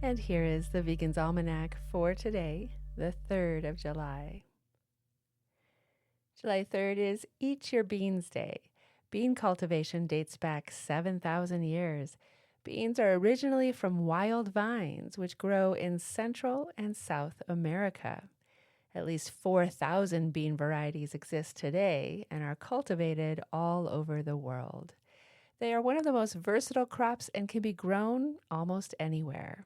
And here is the Vegan's Almanac for today, the 3rd of July. July 3rd is Eat Your Beans Day. Bean cultivation dates back 7,000 years. Beans are originally from wild vines, which grow in Central and South America. At least 4,000 bean varieties exist today and are cultivated all over the world. They are one of the most versatile crops and can be grown almost anywhere.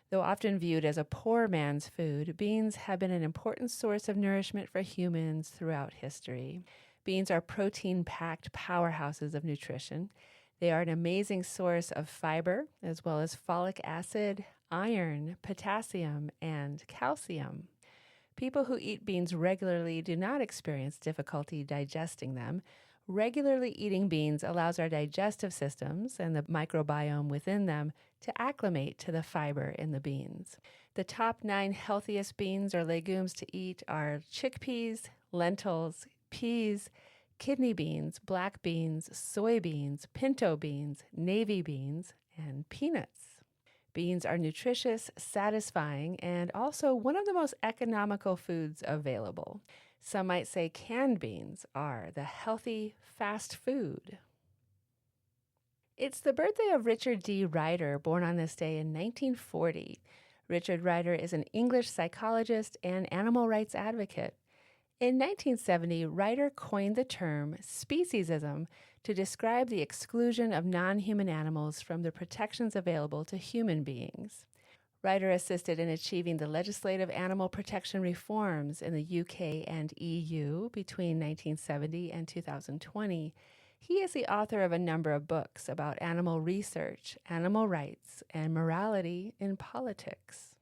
Though often viewed as a poor man's food, beans have been an important source of nourishment for humans throughout history. Beans are protein-packed powerhouses of nutrition. They are an amazing source of fiber, as well as folic acid, iron, potassium, and calcium. People who eat beans regularly do not experience difficulty digesting them. Regularly eating beans allows our digestive systems and the microbiome within them to acclimate to the fiber in the beans. The top 9 healthiest beans or legumes to eat are chickpeas, lentils, peas, kidney beans, black beans, soybeans, pinto beans, navy beans, and peanuts. Beans are nutritious, satisfying, and also one of the most economical foods available. Some might say canned beans are the healthy fast food. It's the birthday of Richard D. Ryder, born on this day in 1940. Richard Ryder is an English psychologist and animal rights advocate. In 1970, Ryder coined the term speciesism to describe the exclusion of non-human animals from the protections available to human beings. Ryder assisted in achieving the legislative animal protection reforms in the UK and EU between 1970 and 2020. He is the author of a number of books about animal research, animal rights, and morality in politics.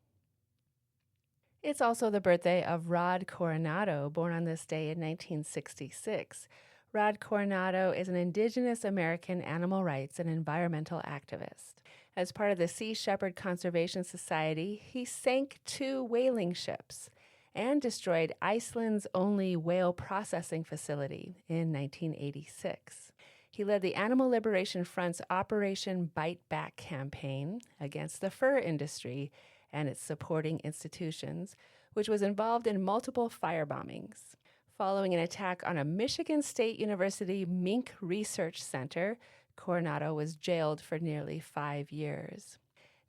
It's also the birthday of Rod Coronado, born on this day in 1966. Rod Coronado is an indigenous American animal rights and environmental activist. As part of the Sea Shepherd Conservation Society, he sank 2 whaling ships and destroyed Iceland's only whale processing facility in 1986. He led the Animal Liberation Front's Operation Bite Back campaign against the fur industry and its supporting institutions, which was involved in multiple firebombings. Following an attack on a Michigan State University mink research center, Coronado was jailed for nearly 5 years.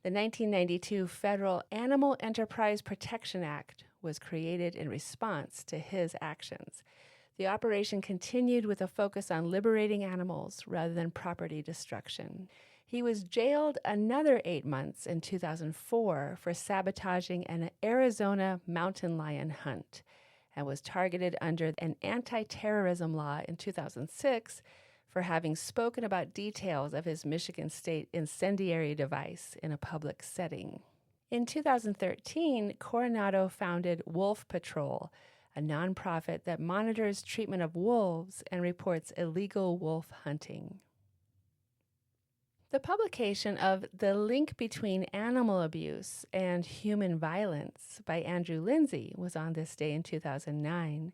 The 1992 Federal Animal Enterprise Protection Act was created in response to his actions. The operation continued with a focus on liberating animals rather than property destruction. He was jailed another 8 months in 2004 for sabotaging an Arizona mountain lion hunt and was targeted under an anti-terrorism law in 2006 for having spoken about details of his Michigan State incendiary device in a public setting. In 2013, Coronado founded Wolf Patrol, a nonprofit that monitors treatment of wolves and reports illegal wolf hunting. The publication of The Link Between Animal Abuse and Human Violence by Andrew Linzey was on this day in 2009.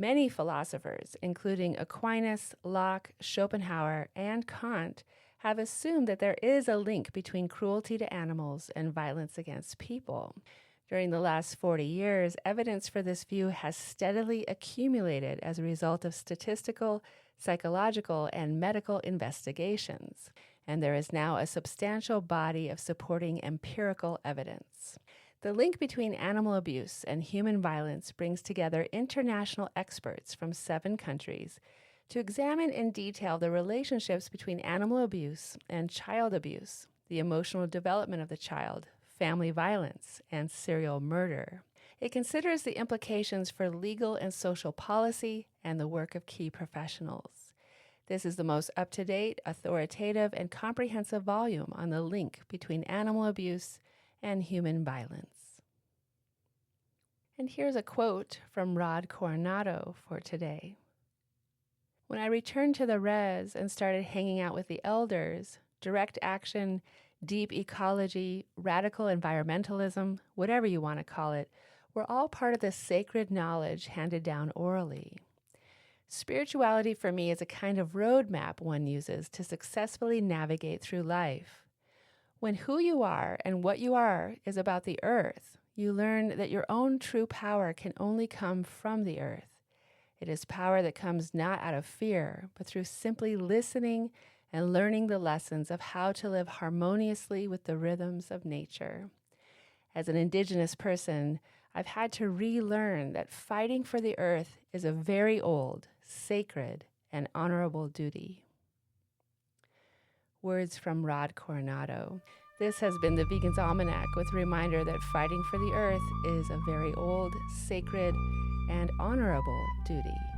Many philosophers, including Aquinas, Locke, Schopenhauer, and Kant, have assumed that there is a link between cruelty to animals and violence against people. During the last 40 years, evidence for this view has steadily accumulated as a result of statistical, psychological, and medical investigations, and there is now a substantial body of supporting empirical evidence. The link between animal abuse and human violence brings together international experts from 7 countries to examine in detail the relationships between animal abuse and child abuse, the emotional development of the child, family violence, and serial murder. It considers the implications for legal and social policy and the work of key professionals. This is the most up-to-date, authoritative, and comprehensive volume on the link between animal abuse and human violence. And here's a quote from Rod Coronado for today. When I returned to the res and started hanging out with the elders, direct action, deep ecology, radical environmentalism, whatever you want to call it, were all part of the sacred knowledge handed down orally. Spirituality for me is a kind of roadmap one uses to successfully navigate through life. When who you are and what you are is about the earth, you learn that your own true power can only come from the earth. It is power that comes not out of fear, but through simply listening and learning the lessons of how to live harmoniously with the rhythms of nature. As an Indigenous person, I've had to relearn that fighting for the earth is a very old, sacred, and honorable duty. Words from Rod Coronado. This has been the Vegan's Almanac with a reminder that fighting for the earth is a very old, sacred, and honorable duty.